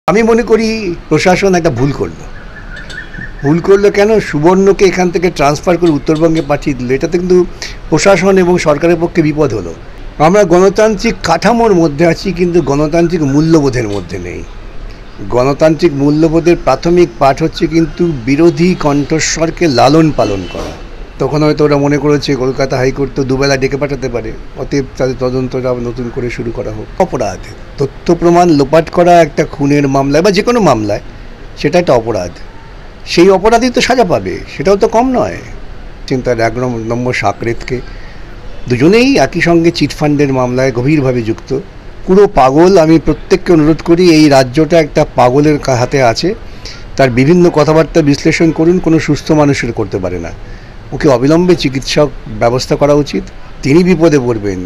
আমি মনে করি প্রশাসন একটা ভুল করলো কেন? সুবর্ণকে এখান থেকে ট্রান্সফার করে উত্তরবঙ্গে পাঠিয়ে দিল। এটাতে কিন্তু প্রশাসন এবং সরকারের পক্ষে বিপদ হলো। আমরা গণতান্ত্রিক কাঠামোর মধ্যে আছি, কিন্তু গণতান্ত্রিক মূল্যবোধের মধ্যে নেই। গণতান্ত্রিক মূল্যবোধের প্রাথমিক পাঠ হচ্ছে কিন্তু বিরোধী কণ্ঠস্বরকে লালন পালন করা। তখন হয়তো ওরা মনে করেছে কলকাতা হাইকোর্ট তো দুবেলা ডেকে পাঠাতে পারে, অতএব তাদের তদন্তটা নতুন করে শুরু করা হোক। অপরাধ, তথ্য প্রমাণ লোপাট করা একটা খুনের মামলায় বা যে কোনো মামলায় সেটা একটা অপরাধ। সেই অপরাধী তো সাজা পাবে, সেটাও তো কম নয়। চিন্তার 1 নম্বর সাকরেতকে, দুজনেই একই সঙ্গে চিটফান্ডের মামলায় গভীরভাবে যুক্ত, পুরো পাগল। আমি প্রত্যেককে অনুরোধ করি, এই রাজ্যটা একটা পাগলের হাতে আছে। তার বিভিন্ন কথাবার্তা বিশ্লেষণ করুন, কোনো সুস্থ মানুষের করতে পারে না। ওকে অবিলম্বে চিকিৎসক ব্যবস্থা করা উচিত। তিনি বিপদে পড়বেন,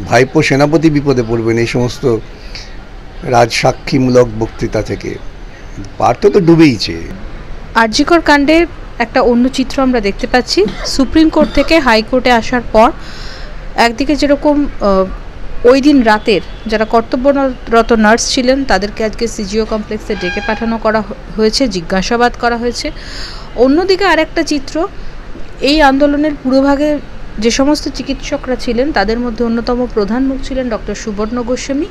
ভাইপো সেনাপতি বিপদে পড়বেন এই সমস্ত রাজসাক্ষীমূলক বক্তৃতা থেকে। পার্থ তো ডুবেইছে। আরজিকর কাণ্ডের একটা অন্য চিত্র আমরা দেখতে পাচ্ছি। সুপ্রিম কোর্ট থেকে হাইকোর্টে আসার পর একদিকে যেরকম ওই দিন রাতের যারা কর্তব্যরত নার্স ছিলেন তাদেরকে আজকে সিজিও কমপ্লেক্সে ডেকে পাঠানো করা হয়েছে, জিজ্ঞাসাবাদ করা হয়েছে। অন্যদিকে আরেকটা চিত্র, এই আন্দোলনের পুরোভাগে যে সমস্ত চিকিৎসকরা ছিলেন তাদের মধ্যে অন্যতম প্রধান মুখ ছিলেন ডক্টর সুবর্ণ গোস্বামী।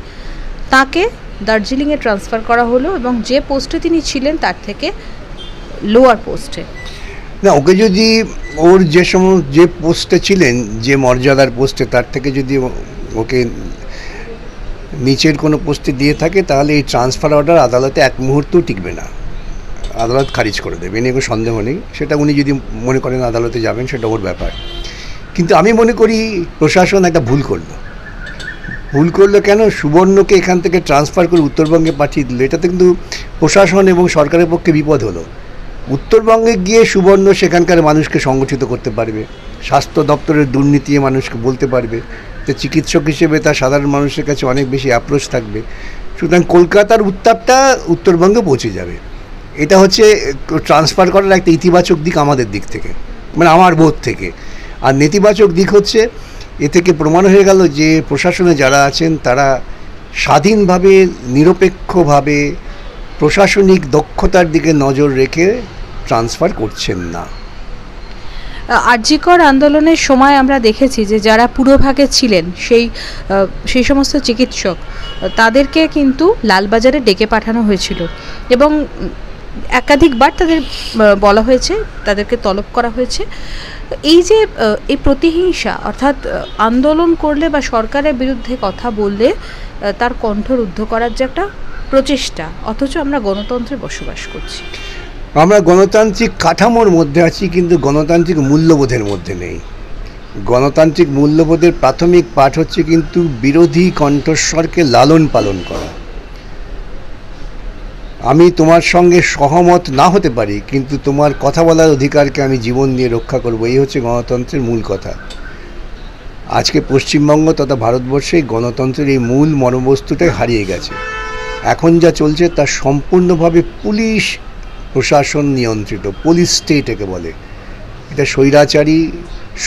তাকে দার্জিলিংয়ে ট্রান্সফার করা হলো এবং যে পোস্টে তিনি ছিলেন তার থেকে লোয়ার পোস্টে। না, ওকে যদি ওর যে পোস্টে ছিলেন, যে মর্যাদার পোস্টে, তার থেকে যদি ওকে নিচের কোনো পোস্টে দিয়ে থাকে তাহলে এই ট্রান্সফার অর্ডার আদালতে এক মুহূর্তও টিকবে না। আদালত খারিজ করে দেবে, নিয়ে কোনো সন্দেহ নেই। সেটা উনি যদি মনে করেন আদালতে যাবেন, সেটা ওর ব্যাপার। কিন্তু আমি মনে করি প্রশাসন একটা ভুল করলো কেন? সুবর্ণকে এখান থেকে ট্রান্সফার করে উত্তরবঙ্গে পাঠিয়ে দিল। এটাতে কিন্তু প্রশাসন এবং সরকারের পক্ষে বিপদ হলো। উত্তরবঙ্গে গিয়ে সুবর্ণ সেখানকার মানুষকে সংগঠিত করতে পারবে, স্বাস্থ্য দপ্তরের দুর্নীতি মানুষকে বলতে পারবে, তো চিকিৎসক হিসেবে তার সাধারণ মানুষের কাছে অনেক বেশি অ্যাপ্রোচ থাকবে। সুতরাং কলকাতার উত্তাপটা উত্তরবঙ্গে পৌঁছে যাবে। এটা হচ্ছে ট্রান্সফার করার একটা ইতিবাচক দিক আমাদের দিক থেকে, মানে আমার বোধ থেকে। আর নেতিবাচক দিক হচ্ছে এ থেকে প্রমাণ হয়ে গেল যে প্রশাসনে যারা আছেন তারা স্বাধীনভাবে, নিরপেক্ষভাবে প্রশাসনিক দক্ষতার দিকে নজর রেখে ট্রান্সফার করছেন না। আরজিকর আন্দোলনের সময় আমরা দেখেছি যে যারা পুরোভাগে ছিলেন সেই সমস্ত চিকিৎসক তাদেরকে কিন্তু লালবাজারে ডেকে পাঠানো হয়েছিল এবং একাধিকবার তাদের বলা হয়েছে, তাদেরকে তলব করা হয়েছে। এই যে এই প্রতিহিংসা, অর্থাৎ আন্দোলন করলে বা সরকারের বিরুদ্ধে কথা বললে তার কণ্ঠ রুদ্ধ করার যে একটা প্রচেষ্টা, অথচ আমরা গণতন্ত্রে বসবাস করছি। আমরা গণতান্ত্রিক কাঠামোর মধ্যে আছি, কিন্তু গণতান্ত্রিক মূল্যবোধের মধ্যে নেই। গণতান্ত্রিক মূল্যবোধের প্রাথমিক পাঠ হচ্ছে কিন্তু বিরোধী কণ্ঠস্বরকে লালন পালন করা। আমি তোমার সঙ্গে সহমত না হতে পারি, কিন্তু তোমার কথা বলার অধিকারকে আমি জীবন দিয়ে রক্ষা করব। এই হচ্ছে গণতন্ত্রের মূল কথা। আজকে পশ্চিমবঙ্গ তথা ভারতবর্ষে গণতন্ত্রের এই মূল মনোবস্তুটাই হারিয়ে গেছে। এখন যা চলছে তা সম্পূর্ণভাবে পুলিশ প্রশাসন নিয়ন্ত্রিত, পুলিশ স্টেট একে বলে। এটা স্বৈরাচারী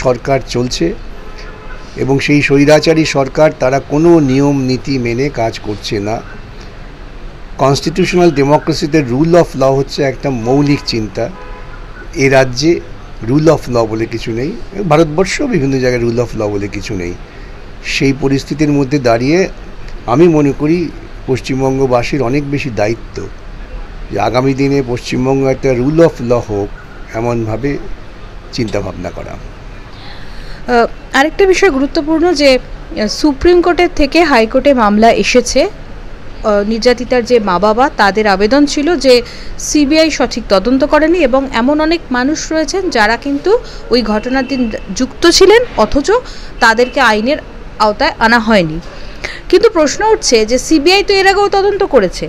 সরকার চলছে এবং সেই স্বৈরাচারী সরকার তারা কোনো নিয়ম নীতি মেনে কাজ করছে না। কনস্টিটিউশনাল ডেমোক্রেসিতে রুল অফ ল হচ্ছে একটা মৌলিক চিন্তা। এ রাজ্যে রুল অফ ল বলে কিছু নেই, ভারতবর্ষ বিভিন্ন জায়গায় রুল অফ ল বলে কিছু নেই। সেই পরিস্থিতির মধ্যে দাঁড়িয়ে আমি মনে করি পশ্চিমবঙ্গবাসীর অনেক বেশি দায়িত্ব যে আগামী দিনে পশ্চিমবঙ্গ একটা রুল অফ ল হোক, এমনভাবে চিন্তাভাবনা করা। আরেকটা বিষয় গুরুত্বপূর্ণ যে সুপ্রিম কোর্টের থেকে হাইকোর্টে মামলা এসেছে। নির্যাতিতার যে মা বাবা, তাদের আবেদন ছিল যে সিবিআই সঠিক তদন্ত করেনি এবং এমন অনেক মানুষ রয়েছেন যারা কিন্তু ওই ঘটনার দিন যুক্ত ছিলেন, অথচ তাদেরকে আইনের আওতায় আনা হয়নি। কিন্তু প্রশ্ন উঠছে যে সিবিআই তো এর আগেও তদন্ত করেছে,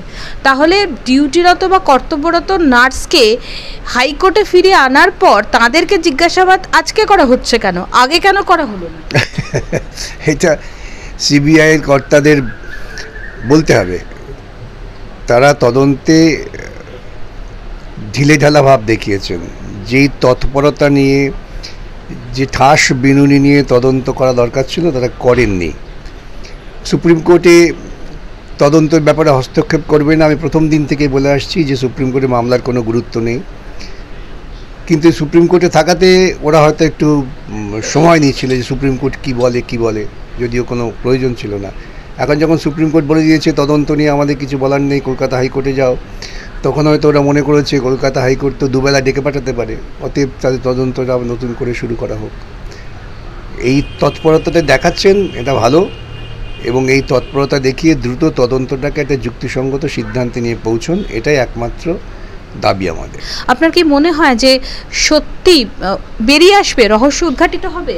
তাহলে ডিউটিরত বা কর্তব্যরত নার্সকে হাইকোর্টে ফিরিয়ে আনার পর তাদেরকে জিজ্ঞাসাবাদ আজকে করা হচ্ছে কেন, আগে কেন করা হলো না? এটা সিবিআইয়ের কর্তাদের বলতে হবে। তারা তদন্তে ঢিলেঢালা ভাব দেখিয়েছেন। যেই তৎপরতা নিয়ে, যে ঠাস বিনুনি নিয়ে তদন্ত করা দরকার ছিল তারা করেননি। সুপ্রিম কোর্টে তদন্তের ব্যাপারে হস্তক্ষেপ করবে না। আমি প্রথম দিন থেকেই বলে আসছি যে সুপ্রিম কোর্টে মামলার কোনো গুরুত্ব নেই, কিন্তু সুপ্রিম কোর্টে থাকাতে ওরা হয়তো একটু সময় নিয়েছিল যে সুপ্রিম কোর্ট কী বলে, যদিও কোনো প্রয়োজন ছিল না। এখন যখন সুপ্রিম কোর্ট বলে দিয়েছে তদন্ত নিয়ে আমাদের কিছু বলার নেই, কলকাতা হাইকোর্টে যাও, তখন হয়তো ওরা মনে করেছে কলকাতা হাইকোর্ট তো দুবেলা ডেকে পাঠাতে পারে, অতএব তাদের তদন্তটা নতুন করে শুরু করা হোক। এই তৎপরতাটা দেখাচ্ছেন, এটা ভালো, এবং এই তৎপরতা দেখিয়ে দ্রুত তদন্তটাকে একটা যুক্তিসঙ্গত সিদ্ধান্তে নিয়ে পৌঁছন, এটাই একমাত্র দাবি আমাদের। আপনার কি মনে হয় যে সত্যি বেরিয়ে আসবে, রহস্য উদ্ঘাটিত হবে?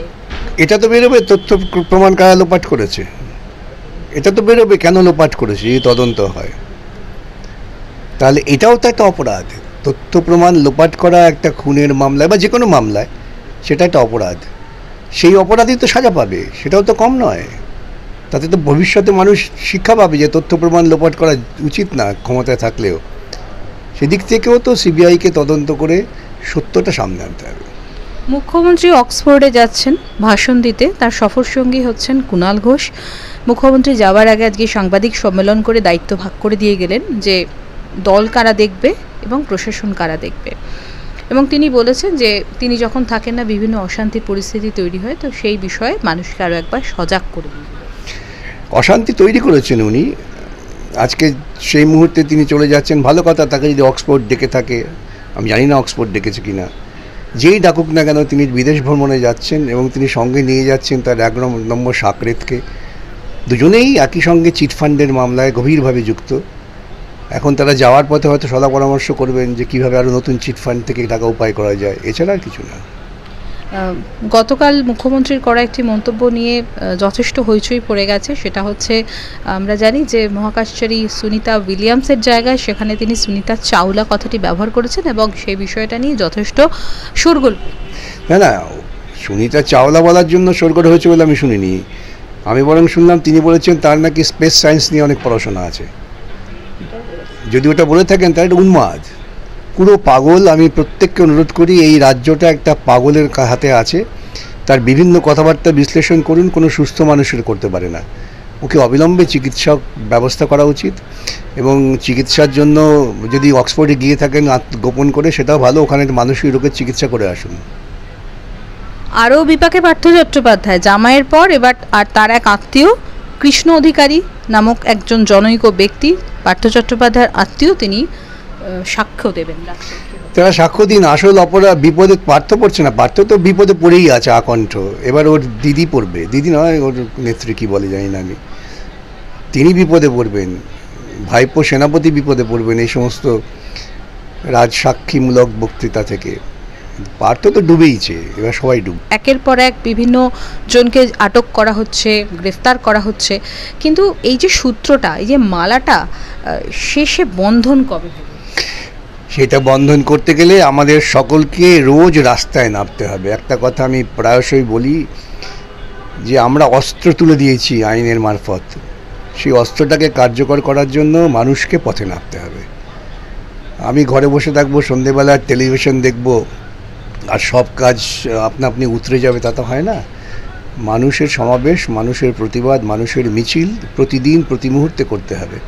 এটা তো বেরোবে, তথ্য প্রমাণ কারা লোপাট করেছে, এটা তো বেরোবে কেন লোপাট করেছে এই তদন্ত হয়। তাহলে এটাও তো একটা অপরাধ, তথ্য প্রমাণ লোপাট করা একটা খুনের মামলায় বা যে কোনো মামলায় সেটা একটা অপরাধ। সেই অপরাধী তো সাজা পাবে, সেটাও তো কম নয়। তাতে তো ভবিষ্যতে মানুষ শিক্ষা পাবে যে তথ্য প্রমাণ লোপাট করা উচিত না ক্ষমতায় থাকলেও। সেদিক থেকেও তো সিবিআইকে তদন্ত করে সত্যটা সামনে আনতে হবে। মুখ্যমন্ত্রী অক্সফোর্ডে যাচ্ছেন ভাষণ দিতে, তার সফরসঙ্গী হচ্ছেন কুণাল ঘোষ। মুখ্যমন্ত্রী যাওয়ার আগে আজকে সাংবাদিক সম্মেলন করে দায়িত্ব ভাগ করে দিয়ে গেলেন যে দল কারা দেখবে এবং প্রশাসন কারা দেখবে, এবং তিনি বলেছেন যে তিনি যখন থাকেন না বিভিন্ন অশান্তির পরিস্থিতি তৈরি হয়, তো সেই বিষয়ে মানুষকে আরও একবার সজাগ করে দিন। অশান্তি তৈরি করেছেন উনি, আজকে সেই মুহূর্তে তিনি চলে যাচ্ছেন, ভালো কথা। তাকে যদি অক্সফোর্ড ডেকে থাকে, আমি জানি না অক্সফোর্ড ডেকেছে কিনা, যেই ডাকুক না কেন তিনি বিদেশ ভ্রমণে যাচ্ছেন এবং তিনি সঙ্গে নিয়ে যাচ্ছেন তার 1 নম্বর সাকরেতকে। দুজনেই একই সঙ্গে চিটফান্ডের মামলায় গভীরভাবে যুক্ত। এখন তারা যাওয়ার পথে হয়তো সদা পরামর্শ করবেন যে কীভাবে আরও নতুন চিটফান্ড থেকে টাকা উপায় করা যায়, এছাড়া আর কিছু না। গতকাল মুখ্যমন্ত্রীর করা একটি মন্তব্য নিয়ে যথেষ্ট হইচই পড়ে গেছে, সেটা হচ্ছে আমরা জানি যে মহাকাশচারী সুনিতা উইলিয়ামসের জায়গায় সেখানে তিনি সুনিতা চাওলা কথাটি ব্যবহার করেছেন এবং সেই বিষয়টা নিয়ে যথেষ্ট শোরগোল। না, সুনিতা চাওলা বলার জন্য শোরগোল হয়েছে বলে আমি শুনিনি। আমি বরং শুনলাম তিনি বলেছেন তার নাকি স্পেস সায়েন্স নিয়ে অনেক পড়াশোনা আছে। যদি ওটা বলে থাকেন তাহলে এটা উন্মাদ, পুরো পাগল। আমি প্রত্যেককে অনুরোধ করি, এই রাজ্যটা একটা পাগলের হাতে আছে, তার বিভিন্ন কথাবার্তা বিশ্লেষণ করুন, কোনো সুস্থ মানুষের করতে পারে না। ওকে অবিলম্বে চিকিৎসা ব্যবস্থা করা উচিত, এবং চিকিৎসার জন্য যদি অক্সফোর্ডে গিয়ে থাকেন গোপন করে, সেটাও ভালো, ওখানে মানসিক রোগের চিকিৎসা করে আসুন। আরও বিপাকে পার্থ চট্টোপাধ্যায়, জামাইয়ের পর এবার আর তার এক আত্মীয় কৃষ্ণ অধিকারী নামক একজন জনৈক ব্যক্তি, পার্থ চট্টোপাধ্যায়ের আত্মীয়, তিনি সাক্ষ্য দেবেন। তারা সাক্ষ্য দিন, আসল অপরাধ বিপদে পার্থ পড়ছে না, পার্থ তো বিপদে পড়েই আছে আকণ্ঠ। এবার ওর দিদি পড়বে, দিদি নয় ওর নেত্রী কী বলে জানি না আমি, তিনি বিপদে পড়বেন, ভাইপো সেনাপতি বিপদে পড়বেন এই সমস্ত রাজসাক্ষীমূলক বক্তৃতা থেকে। পার্থ তো ডুবেইছে, এবার সবাই ডুব। একের পর এক বিভিন্ন জনকে আটক করা হচ্ছে, গ্রেফতার করা হচ্ছে, কিন্তু এই যে সূত্রটা, এই যে মালাটা শেষে বন্ধন কবে হবে? সেটা বন্ধন করতে গেলে আমাদের সকলকে রোজ রাস্তায় নামতে হবে। একটা কথা আমি প্রায়শই বলি যে আমরা অস্ত্র তুলে দিয়েছি আইনের মারফত, সেই অস্ত্রটাকে কার্যকর করার জন্য মানুষকে পথে নামতে হবে। আমি ঘরে বসে থাকবো, সন্ধেবেলা টেলিভিশন দেখব আর সব কাজ আপনা আপনি উতরে যাবে, তা তো হয় না। মানুষের সমাবেশ, মানুষের প্রতিবাদ, মানুষের মিছিল প্রতিদিন প্রতি মুহূর্তে করতে হবে।